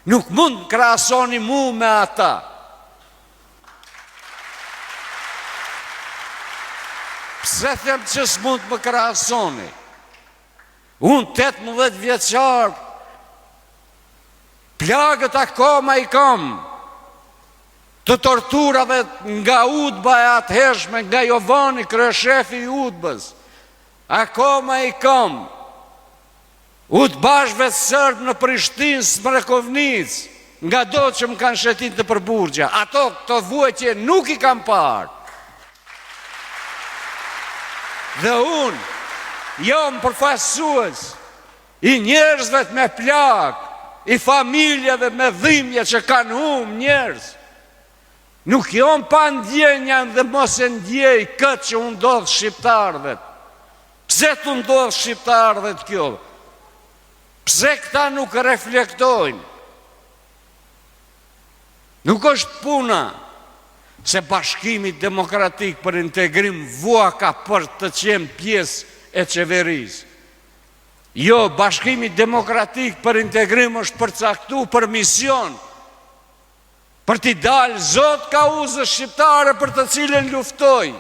Nuk mund krahasoni mu me ata. Pse them që s'mund më krahasoni? Unë 18 vjeçar, plagët akoma i kam, të torturave nga UDBA e atëhershme, nga Jovani, kryeshefi i UDBA-s, akoma i kam. UDBA-shve sërbë në Prishtinë, Smrekovnic, nga do që më kanë shetit në përburgja. Ato këto vuajtje nuk i kam parë. Dhe unë, jam përfaqësues i njerëzve me plagë, i familjeve me dhimbje që kanë humbur njerëz. Nuk jam pa ndjenja dhe mos e ndjej këtë që u ndodh shqiptarëve. Pse të ndodh shqiptarëve kjo? Pse këta nuk reflektojnë? Nuk është puna se Bashkimi Demokratik për Integrim vua ka për të qenë pjesë e qeverisë. Jo, Bashkimi Demokratik për Integrim është përcaktuar për mision, për t'i dalë Zot ka uzë shqiptare për të cilën luftoj.